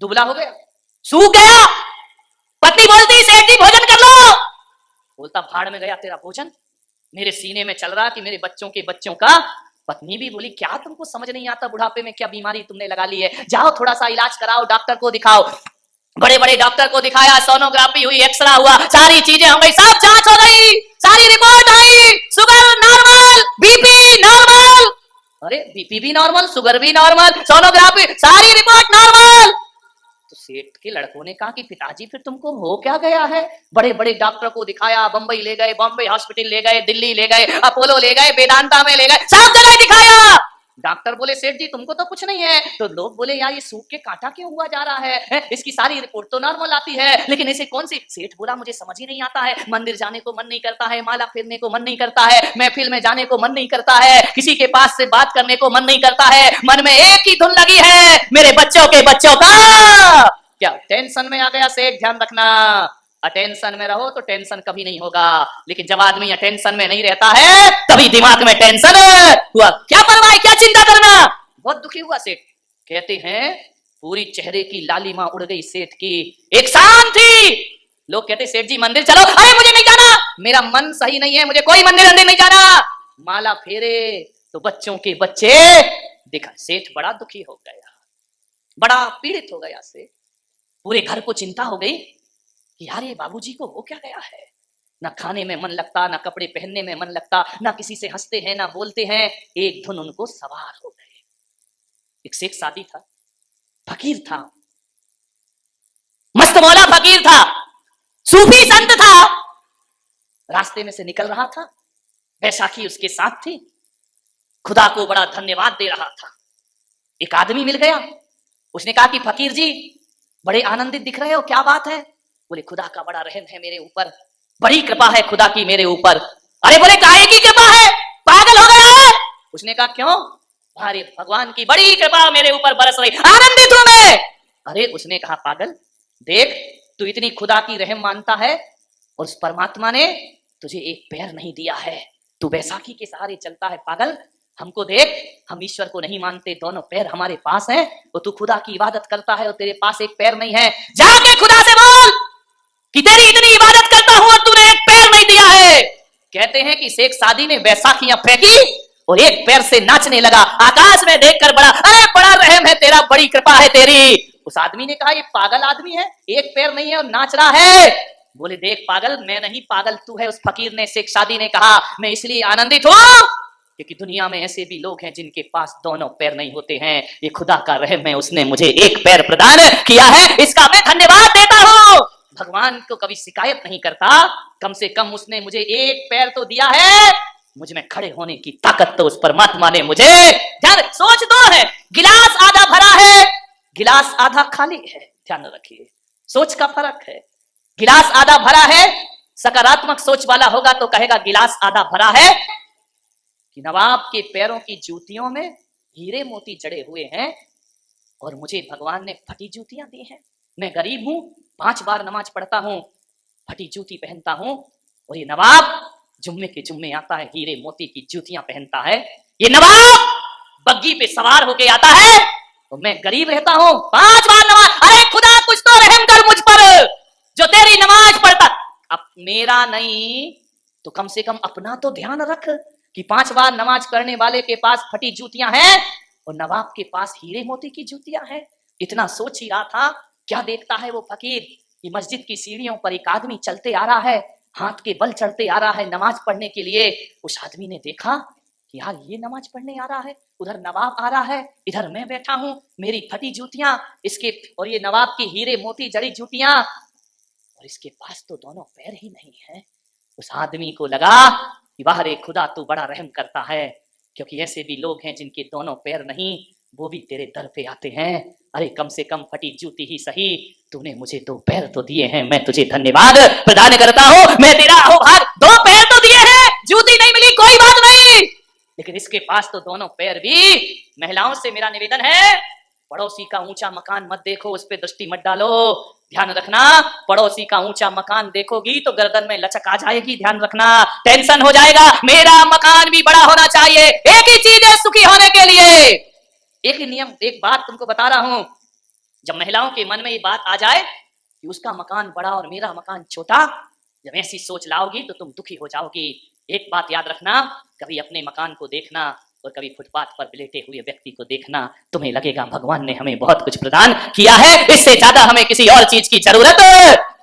दुबला हो गया, सूख गया। पत्नी बोलती सेठ जी भोजन कर लो। बोलता भाड़ में गया तेरा भोजन, मेरे सीने में चल रहा कि मेरे बच्चों के बच्चों का। पत्नी भी बोली क्या तुमको समझ नहीं आता, बुढ़ापे में क्या बीमारी तुमने लगा ली है, जाओ थोड़ा सा इलाज कराओ, डॉक्टर को दिखाओ। बड़े बड़े डॉक्टर को दिखाया, सोनोग्राफी हुई, एक्सरा हुआ, सारी चीजें हो गई, सब जांच हो गई, सारी रिपोर्ट आई, शुगर नॉर्मल, बीपी नॉर्मल। अरे बीपी भी नॉर्मल, शुगर भी नॉर्मल, सोनोग्राफी, सारी रिपोर्ट नॉर्मल। तो सेठ के लड़कों ने कहा कि पिताजी फिर तुमको हो क्या गया है? बड़े बड़े डॉक्टर को दिखाया, बंबई ले गए, बॉम्बे हॉस्पिटल ले गए, दिल्ली ले गए, अपोलो ले गए, वेदांता में ले गए, सब जगह दिखाया। डॉक्टर बोले सेठ जी तुमको तो कुछ नहीं है। तो लोग बोले यार ये सूख के कांटा क्यों हुआ जा रहा है, इसकी सारी रिपोर्ट तो नॉर्मल आती है, लेकिन इसे कौन सी। सेठ बोला मुझे समझ ही नहीं आता है, मंदिर जाने को मन नहीं करता है, माला फेरने को मन नहीं करता है, महफिल में जाने को मन नहीं करता है, किसी के पास से बात करने को मन नहीं करता है, मन में एक ही धुन लगी है, मेरे बच्चों के बच्चों का। क्या टेंशन में आ गया सेठ? ध्यान रखना, अटेंशन में रहो तो टेंशन कभी नहीं होगा, लेकिन जब आदमी अटेंशन में नहीं रहता है तभी दिमाग में टेंशन हुआ। क्या परवाह, क्या चिंता करना। बहुत दुखी हुआ सेठ। कहते हैं पूरी चेहरे की लालिमा उड़ गई सेठ की, एक शाम थी। लोग कहते सेठ जी मंदिर चलो, अरे मुझे नहीं जाना, मेरा मन सही नहीं है, मुझे कोई मंदिर नहीं जाना। माला फेरे तो बच्चों के बच्चे दिखा। सेठ बड़ा दुखी हो गया, बड़ा पीड़ित हो गया सेठ। पूरे घर को चिंता हो गई कि यार ये बाबूजी को हो क्या गया है, ना खाने में मन लगता, ना कपड़े पहनने में मन लगता, ना किसी से हंसते हैं ना बोलते हैं, एक धुन उनको सवार हो गए। एक शेख सादी था, फकीर था, मस्त मौला फकीर था, सूफी संत था। रास्ते में से निकल रहा था, बैसाखी उसके साथ थी, खुदा को बड़ा धन्यवाद दे रहा था। एक आदमी मिल गया, उसने कहा कि फकीर जी बड़े आनंदित दिख रहे हो, क्या बात है? बोले खुदा का बड़ा रहम है मेरे ऊपर, बड़ी कृपा है खुदा की मेरे ऊपर। अरे बोले काहे की कृपा है, पागल हो गया है? उसने कहा क्यों? अरे भगवान की बड़ी कृपा मेरे ऊपर बरस रही, आनंदित हूं मैं। अरे उसने कहा पागल देख, तू इतनी खुदा की रहम मानता है और उस परमात्मा ने तुझे एक पैर नहीं दिया है, तू बैसाखी के सहारे चलता है। पागल हमको देख, हम ईश्वर को नहीं मानते, दोनों पैर हमारे पास हैं, और तू खुदा की इबादत करता है और तेरे पास एक पैर नहीं है। जाके खुदा से बोल कि तेरी इतनी इबादत करता हूं और तूने एक पैर नहीं दिया है। कहते हैं कि शेख सादी ने बैसाखियां फेंकी और एक पैर से नाचने लगा, आकाश में देखकर बड़ा, अरे बड़ा रहम है तेरा, बड़ी कृपा है तेरी। उस आदमी ने कहा ये पागल आदमी है, एक पैर नहीं है और नाच रहा है। बोले देख पागल, मैं नहीं पागल तू है। उस फकीर ने, शेख सादी ने कहा मैं इसलिए आनंदित हूं क्योंकि दुनिया में ऐसे भी लोग हैं जिनके पास दोनों पैर नहीं होते हैं, ये खुदा का रहम है, उसने मुझे एक पैर प्रदान किया है, इसका मैं धन्यवाद देता हूं। भगवान को कभी शिकायत नहीं करता, कम से कम उसने मुझे एक पैर तो दिया है, मुझ में खड़े होने की ताकत तो उस परमात्मा ने मुझे। ध्यान, सोच दो है, गिलास आधा भरा है, गिलास आधा खाली है, ध्यान रखिए, सोच का फर्क है। गिलास आधा भरा है, सकारात्मक सोच वाला होगा तो कहेगा गिलास आधा भरा है कि नवाब के पैरों की जूतियों में हीरे मोती जड़े हुए हैं और मुझे भगवान ने फटी जूतियां दी हैं। मैं गरीब हूं, 5 बार नमाज पढ़ता हूं, फटी जूती पहनता हूं, और ये नवाब जुम्मे के जुम्मे आता है, हीरे मोती की जूतियां पहनता है। ये नवाब बग्गी पे सवार होके आता है और मैं गरीब रहता हूं, 5 बार नमाज। अरे खुदा कुछ तो रहम कर मुझ पर, जो तेरी नमाज पढ़ता। अब मेरा नहीं तो कम से कम अपना तो ध्यान रख कि 5 बार नमाज करने वाले के पास फटी जूतियां हैं और नवाब के पास हीरे मोती की जूतियां हैं। इतना सोच ही रहा था, क्या देखता है वो फकीर, ये मस्जिद की सीढ़ियों पर एक आदमी चलते आ रहा है, हाथ के बल चढ़ते आ रहा है नमाज पढ़ने के लिए। उस आदमी ने देखा कि यार ये नमाज पढ़ने आ रहा है, उधर नवाब आ रहा है, इधर मैं बैठा हूं, मेरी फटी जूतियां इसके, और ये नवाब की हीरे मोती जड़ी जूतियां, और इसके पास तो दोनों पैर ही नहीं है। उस आदमी को लगा कि वाह रे खुदा तू बड़ा रहम करता है, क्योंकि ऐसे भी लोग हैं जिनके दोनों पैर नहीं, वो भी तेरे दर पे आते हैं। अरे कम से कम फटी जूती ही सही, तूने मुझे 2 पैर तो दिए हैं, मैं तुझे धन्यवाद प्रदान करता हूं, मैं तेरा आभार। 2 पैर तो दिए हैं, जूती नहीं मिली कोई बात नहीं, लेकिन इसके पास तो दोनों पैर भी। महिलाओं से मेरा निवेदन है, पड़ोसी का ऊंचा मकान मत देखो, उस पर दृष्टि मत डालो। ध्यान रखना, पड़ोसी का ऊंचा मकान देखोगी तो गर्दन में लचक आ जाएगी, ध्यान रखना, टेंशन हो जाएगा। मेरा मकान भी बड़ा होना चाहिए, एक ही चीज है सुखी होने के लिए, एक ही नियम, एक बात तुमको बता रहा हूं, जब महिलाओं के मन में ये बात आ जाए कि उसका मकान बड़ा और मेरा मकान छोटा, जब ऐसी सोच लाओगी तो तुम दुखी हो जाओगी। एक बात याद रखना, कभी अपने मकान को देखना और कभी फुटपाथ पर लेटे हुए व्यक्ति को देखना, तुम्हें लगेगा भगवान ने हमें बहुत कुछ प्रदान किया है, इससे ज्यादा हमें किसी और चीज की जरूरत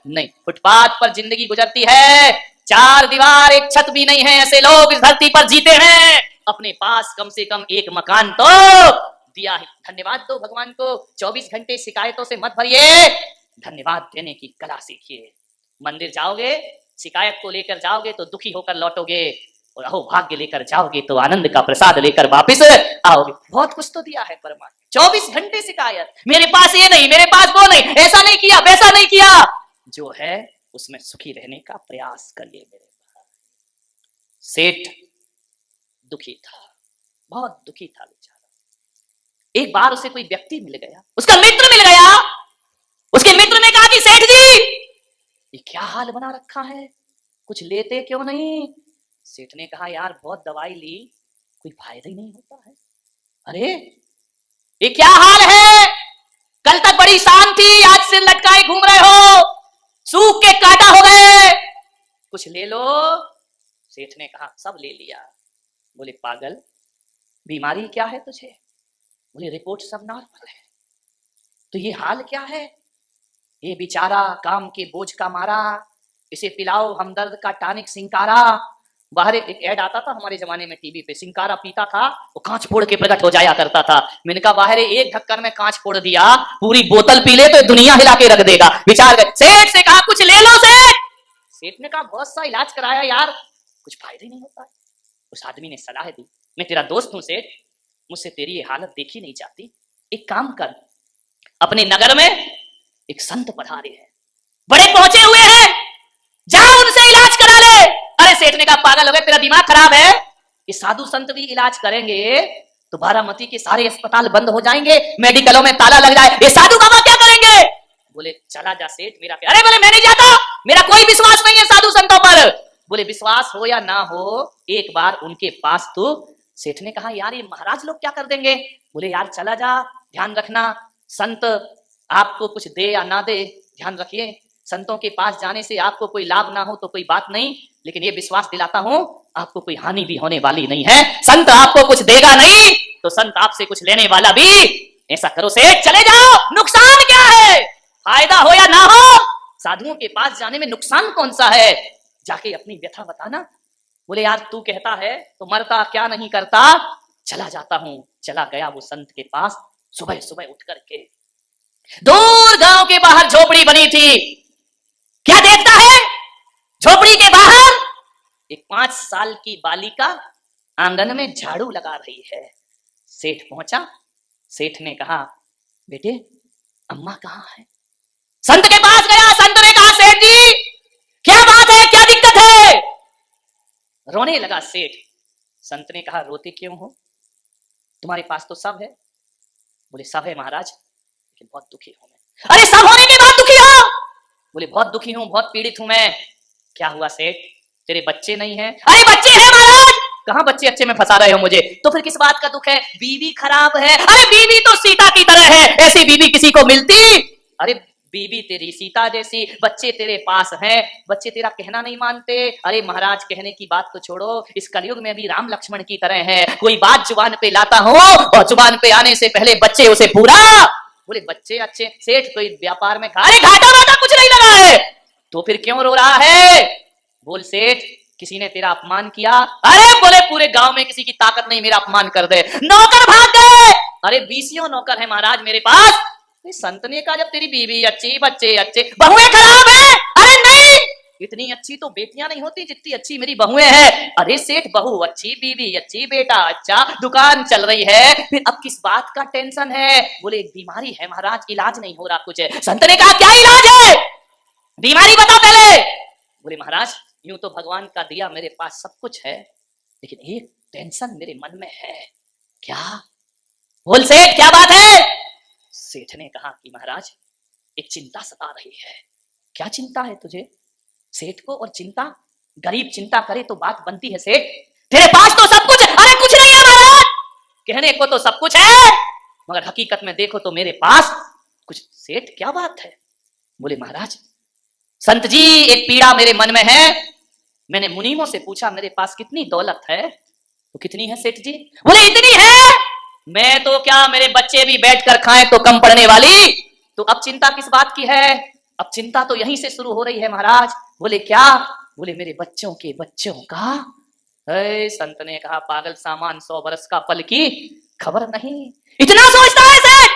नहीं। फुटपाथ पर जिंदगी गुजरती है, चार दीवार एक छत भी नहीं है, ऐसे लोग इस धरती पर जीते हैं। अपने पास कम से कम एक मकान तो दिया है। धन्यवाद दो भगवान को। 24 घंटे शिकायतों से मत भरिए, धन्यवाद देने की कला सीखिए। मंदिर जाओगे, शिकायत को लेकर जाओगे तो दुखी होकर लौटोगे, और अहोभाग्य लेकर जाओगे तो आनंद का प्रसाद लेकर वापस आओगे। बहुत कुछ तो दिया है परमात्मा। 24 घंटे शिकायत, मेरे पास ये नहीं, मेरे पास वो नहीं, ऐसा नहीं किया, वैसा नहीं किया। जो है उसमें सुखी रहने का प्रयास करिए मेरे भाई। सेठ दुखी था, बहुत दुखी था बेचारा। एक बार उसे कोई व्यक्ति मिल गया, उसका मित्र मिल गया। उसके मित्र ने कहा कि सेठ जी, ये क्या हाल बना रखा है, कुछ लेते क्यों नहीं? सेठ ने कहा यार बहुत दवाई ली, कोई फायदा ही नहीं होता है। अरे ये क्या हाल है, कल तक बड़ी शान थी, आज सिर लटकाए घूम रहे हो, सूख के काटा हो गए, कुछ ले लो। सेठ ने कहा सब ले लिया। बोले पागल, बीमारी क्या है तुझे? बोले रिपोर्ट सब नॉर्मल है, तो ये हाल क्या है? ये बेचारा काम के बोझ का मारा, इसे पिलाओ हमदर्द का टॉनिक सिंकारा। बाहर एक ऐड आता था हमारे जमाने में टीवी पे, सिंकारा पीता था वो कांच फोड़ के प्रकट हो जाया करता था। मैंने कहा बाहर एक ढक्कन में कांच फोड़ दिया, पूरी बोतल पी ले तो दुनिया हिला के रख देगा। विचार कर, सेठ से कहा कुछ ले लो सेठ। सेठ ने कहा बहुत सा इलाज कराया यार, कुछ फायदा ही नहीं होता है। उस आदमी ने सलाह दी, मैं तेरा दोस्त हूं सेठ, मुझसे तेरी ये हालत देखी नहीं जाती, एक काम कर, अपने नगर में एक संत पधारे हैं, बड़े पहुंचे हुए हैं, जाओ उनसे इलाज करा ले। अरे सेठ ने कहा पागल हो गए, तेरा दिमाग खराब है, ये साधु संत भी इलाज करेंगे तो बारामती के सारे अस्पताल बंद हो जाएंगे, मेडिकलों में ताला लग जाए, ये साधु बाबा क्या करेंगे? बोले चला जा सेठ मेरा। अरे बोले मैं नहीं जाता, मेरा कोई विश्वास नहीं है साधु संतों पर। बोले विश्वास हो या ना हो, एक बार उनके पास तू। सेठ ने कहा यार ये महाराज लोग क्या कर देंगे? बोले यार चला जा, ध्यान रखना संत आपको कुछ दे या ना दे, ध्यान रखिए, संतों के पास जाने से आपको कोई लाभ ना हो तो कोई बात नहीं, लेकिन ये विश्वास दिलाता हूं आपको कोई हानि भी होने वाली नहीं है। संत आपको कुछ देगा नहीं तो संत आपसे कुछ लेने वाला भी। ऐसा करो सेठ चले जाओ, नुकसान क्या है? फायदा हो या ना हो, साधुओं के पास जाने में नुकसान कौन सा है? जाके अपनी व्यथा बताना। बोले यार तू कहता है तो मरता क्या नहीं करता, चला जाता हूं। चला गया वो संत के पास, सुबह सुबह उठ करके। दूर गांव के बाहर झोपड़ी बनी थी, क्या देखता है? झोपड़ी के बाहर एक 5 साल की बालिका आंगन में झाड़ू लगा रही है। सेठ पहुंचा, सेठ ने कहा बेटे अम्मा कहाँ है? संत के पास गया, संत ने कहा सेठ जी क्या बात है, क्या दिक्कत है? रोने लगा सेठ। संत ने कहा रोते क्यों हो, तुम्हारे पास तो सब है। बोले सब है महाराज, लेकिन बहुत दुखी हूं मैं। अरे सब होने के बाद दुखी हो? बोले बहुत दुखी हूं, बहुत पीड़ित हूं मैं। क्या हुआ सेठ, तेरे बच्चे नहीं हैं? अरे बच्चे हैं महाराज। कहां बच्चे अच्छे में फंसा रहे हो मुझे? तो फिर किस बात का दुख है? बीवी खराब है। अरे बीवी तो सीता की तरह है, ऐसी बीवी किसी को मिलती? अरे बीवी तेरी सीता जैसी, बच्चे तेरे पास हैं, बच्चे तेरा कहना नहीं मानते। अरे महाराज कहने की बात तो छोड़ो, इस कलयुग में भी राम लक्ष्मण की तरह है, कोई बात जुबान पे लाता हूं और जुबान पे आने से पहले बच्चे उसे पूरा। बोले बच्चे अच्छे सेठ, कोई व्यापार में अरे घाटा वाटा कुछ नहीं लगा है, तो फिर क्यों रो रहा है? बोल सेठ किसी ने तेरा अपमान किया? अरे बोले पूरे गांव में किसी की ताकत नहीं मेरा अपमान कर दे, नौकर भाग गए। अरे 20 नौकर है महाराज मेरे पास। संत ने कहा जब तेरी बीवी अच्छी, बच्चे अच्छे, बहुएं खराब है? अरे नहीं, इतनी अच्छी तो बेटियां नहीं होती जितनी अच्छी मेरी बहुएं हैं। अरे सेठ बहू अच्छी, बीवी अच्छी, बेटा अच्छा, दुकान चल रही है, फिर अब किस बात का टेंशन है? बोले एक बीमारी है महाराज, इलाज नहीं हो रहा कुछ है। संत ने कहा क्या इलाज है, बीमारी बता पहले। बोले महाराज यूं तो भगवान का दिया मेरे पास सब कुछ है, लेकिन एक टेंशन मेरे मन में है। क्या? बोल सेठ क्या बात है? सेठ ने कहा कि महाराज एक चिंता सता रही है। क्या चिंता है तुझे? सेठ को और चिंता, गरीब चिंता करे तो बात बनती है सेठ, तेरे पास तो सब कुछ है। अरे कुछ नहीं है महाराज, कहने को तो सब कुछ है, मगर हकीकत में देखो तो मेरे पास कुछ सेठ क्या बात है? बोले महाराज संत जी एक पीड़ा मेरे मन में है। मैंने मुनीमों से पूछा मेरे पास कितनी दौलत है? तो कितनी है सेठ जी? बोले इतनी है, मैं तो क्या मेरे बच्चे भी बैठकर खाएं तो कम पड़ने वाली। तो अब चिंता किस बात की है? अब चिंता तो यहीं से शुरू हो रही है महाराज। बोले क्या? बोले मेरे बच्चों के बच्चों का। संत ने कहा पागल सामान 100 बरस का फल की खबर नहीं, इतना सोचता है सेठ।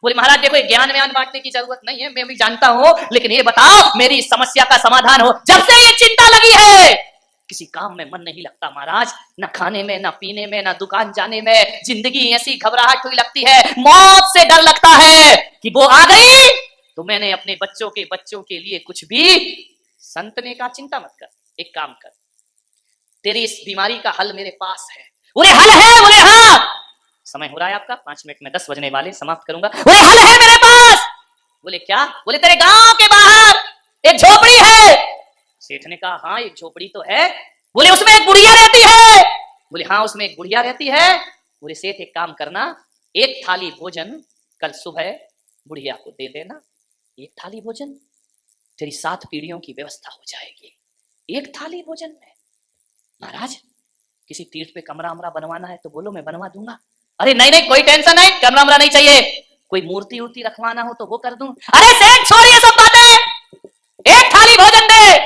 बोले महाराज देखो ज्ञान व्यान बांटने की जरूरत नहीं है, मैं भी जानता हूं, लेकिन ये बताओ मेरी इस समस्या का समाधान हो। जब से ये चिंता लगी है किसी काम में मन नहीं लगता महाराज, न खाने में, न पीने में, न दुकान जाने में। जिंदगी ऐसी घबराहट हुई लगती है, मौत से डर लगता है कि वो आ गई तो मैंने अपने बच्चों के लिए कुछ भी। संत ने कहा चिंता मत कर, एक काम कर, तेरी इस बीमारी का हल मेरे पास है। बोले हल है? बोले हाँ। समय हो रहा है आपका, 5 मिनट में 10 बजने वाले, समाप्त करूंगा। बोले हल है मेरे पास। बोले क्या? बोले तेरे गांव के बाहर एक झोपड़ी है। सेठ ने कहा हाँ एक झोपड़ी तो है। बोले उसमें एक बुढ़िया रहती है। बोले हाँ उसमें एक बुढ़िया रहती है। बोले सेठ एक काम करना, एक थाली भोजन कल सुबह बुढ़िया को दे देना। एक थाली भोजन, तेरी 7 पीढ़ियों की व्यवस्था हो जाएगी एक थाली भोजन में। महाराज किसी तीर्थ पे कमरा अमरा बनवाना है तो बोलो, मैं बनवा दूंगा। अरे नहीं नहीं कोई टेंशन नहीं, कमरा अमरा नहीं चाहिए, कोई मूर्ति उर्ति रखवाना हो तो वो कर दूं। अरे सेठ छोड़िए सब बातें, एक थाली भोजन दे।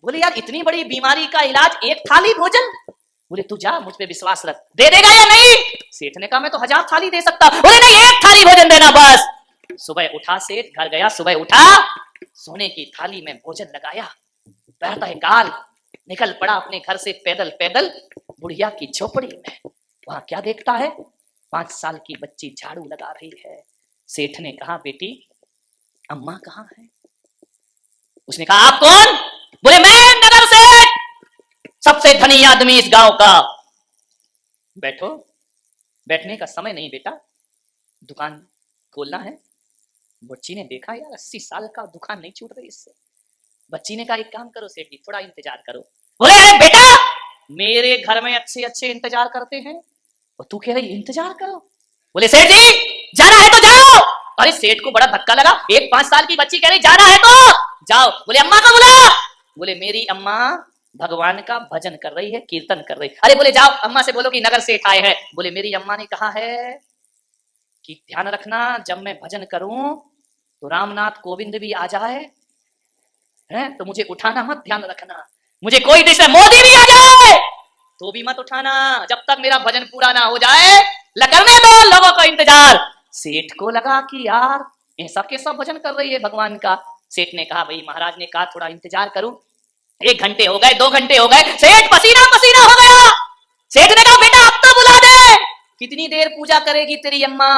बोले यार इतनी बड़ी बीमारी का इलाज एक थाली भोजन? बोले तू जा, मुझ पे विश्वास रख, दे देगा या नहीं? सेठ ने कहा मैं तो 1000 थाली दे सकता। बोले नहीं एक थाली भोजन देना बस। सुबह उठा सेठ, घर गया, सुबह उठा, सोने की थाली में भोजन लगाया, प्रातःकाल निकल पड़ा अपने घर से पैदल पैदल बुढ़िया की झोपड़ी में। वहां क्या देखता है, 5 साल की बच्ची झाड़ू लगा रही है। सेठ ने कहा बेटी अम्मा कहाँ है? उसने कहा आप कौन? बोले मैं नगर से सबसे धनी आदमी इस गांव का। बैठो, बैठने का समय नहीं बेटा, दुकान खोलना है। बच्ची ने देखा यार 80 साल का दुकान नहीं छूट रही इससे। बच्ची ने कहा एक काम करो सेठ जी, थोड़ा इंतजार करो। बोले अरे बेटा मेरे घर में अच्छे अच्छे इंतजार करते हैं और तू कह रही इंतजार करो। बोले सेठ जी जाना है तो जाओ। अरे सेठ को बड़ा धक्का लगा, एक 5 साल की बच्ची कह रही जाना है तो जाओ। बोले अम्मा का बुला। बोले मेरी अम्मा भगवान का भजन कर रही है, कीर्तन कर रही है। अरे बोले जाओ अम्मा से बोलो कि नगर सेठ आए हैं। बोले मेरी अम्मा ने कहा है कि ध्यान रखना जब मैं भजन करूं तो रामनाथ कोविंद भी आ जाए है तो मुझे उठाना मत, ध्यान रखना। मुझे कोई दिशा मोदी भी आ जाए तो भी मत उठाना, जब तक मेरा भजन पूरा ना हो जाए। करने दो लोगों को इंतजार। सेठ को लगा कि यार ऐसा कैसा भजन कर रही है भगवान का। सेठ ने कहा भाई महाराज ने कहा थोड़ा इंतजार करूं। 1 घंटे हो गए, 2 घंटे हो गए, सेठ पसीना पसीना हो गया। सेठ ने कहा बेटा अब तो बुला दे, कितनी देर पूजा करेगी तेरी अम्मा?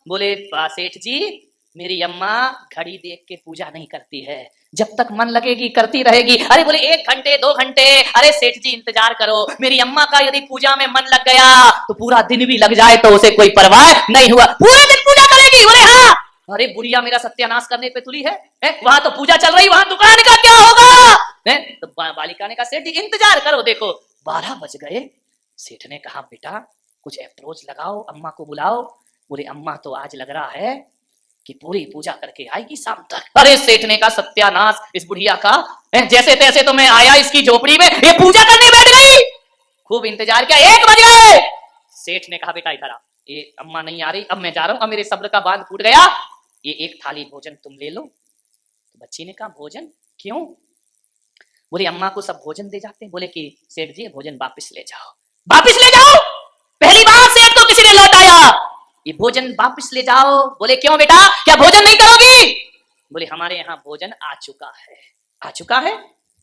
बोले सेठ जी मेरी अम्मा घड़ी देख के पूजा नहीं करती है, जब तक मन लगेगी करती रहेगी। अरे बोले 1 घंटे 2 घंटे। अरे सेठ जी इंतजार करो, मेरी अम्मा का यदि पूजा में मन लग गया तो पूरा दिन भी लग जाए तो उसे कोई परवाह नहीं हुआ, पूरा दिन पूजा करेगी। बोले हाँ। अरे बुढ़िया मेरा सत्यानाश करने पे तुली है? वहां तो पूजा चल रही, वहां दुकान का क्या होगा? तो बालिका ने कहा सेठ जी इंतजार करो, देखो 12 बज गए। सेठ ने कहा बेटा कुछ अप्रोच लगाओ, अम्मा को बुलाओ। बोले अम्मा तो आज लग रहा है कि पूरी पूजा करके आएगी शाम तक। अरे सेठ ने कहा सत्यानाश इस बुढ़िया का, जैसे तैसे तो मैं आया इसकी झोपड़ी में, ये पूजा करने बैठ गई। खूब इंतजार किया, 1 बज गए। सेठ ने कहा बेटा इधर आ, ये अम्मा नहीं आ रही, अब मैं जा रहा हूं, अब मेरे सब्र का बांध फूट गया, ये 1 थाली भोजन तुम ले लो। तो बच्ची ने कहा भोजन क्यों? बोले अम्मा को सब भोजन दे जाते हैं। बोले कि सेठ जी भोजन वापिस ले जाओ। वापिस ले जाओ? पहली बार सेठ को किसी ने लौटाया, ये भोजन वापिस ले जाओ। बोले क्यों बेटा, क्या भोजन नहीं करोगी? बोले हमारे यहाँ भोजन आ चुका है। आ चुका है?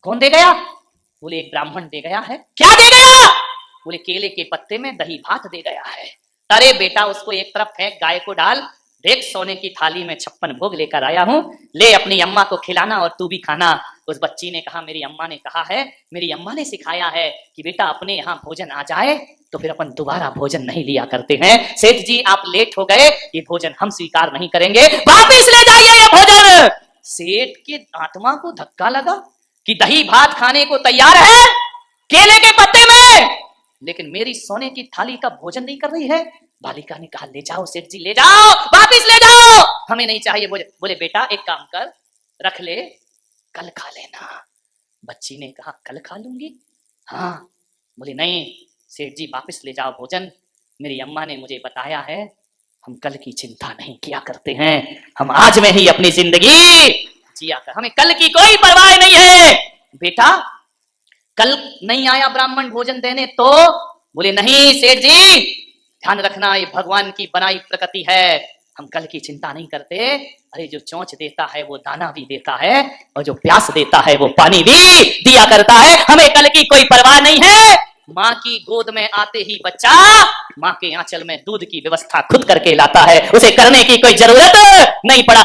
कौन दे गया? बोले एक ब्राह्मण दे गया है। क्या दे गया? बोले केले के पत्ते में दही भात दे गया है। अरे बेटा उसको एक तरफ फेंक, गाय को डाल, देख सोने की थाली में 56 भोग लेकर आया हूं, ले अपनी अम्मा को खिलाना और तू भी खाना। उस बच्ची ने कहा मेरी अम्मा ने कहा है, मेरी अम्मा ने सिखाया है कि बेटा अपने यहाँ भोजन आ जाए तो फिर अपन दोबारा भोजन नहीं लिया करते हैं। सेठ जी आप लेट हो गए, ये भोजन हम स्वीकार नहीं करेंगे, वापिस ले जाइए ये भोजन। सेठ के आत्मा को धक्का लगा कि दही भात खाने को तैयार है केले के पत्ते में, लेकिन मेरी सोने की थाली का भोजन नहीं कर रही है। बालिका ने कहा ले जाओ सेठ जी, ले जाओ, वापिस ले जाओ, हमें नहीं चाहिए। बोले बेटा एक काम कर, रख ले, कल खा लेना। बच्ची ने कहा कल खा लूंगी? हाँ। बोले नहीं सेठ जी, वापिस ले जाओ भोजन, मेरी अम्मा ने मुझे बताया है हम कल की चिंता नहीं किया करते हैं, हम आज में ही अपनी जिंदगी जिया कर, हमें कल की कोई परवाह नहीं है। बेटा कल नहीं आया ब्राह्मण भोजन देने तो? बोले नहीं सेठ जी, ध्यान रखना ये भगवान की बनाई प्रकृति है, हम कल की चिंता नहीं करते। अरे जो चोंच देता है वो दाना भी देता है, और जो प्यास देता है वो पानी भी दिया करता है, हमें कल की कोई परवाह नहीं है। माँ की गोद में आते ही बच्चा माँ के आंचल में दूध की व्यवस्था खुद करके लाता है, उसे करने की कोई जरूरत नहीं पड़ा।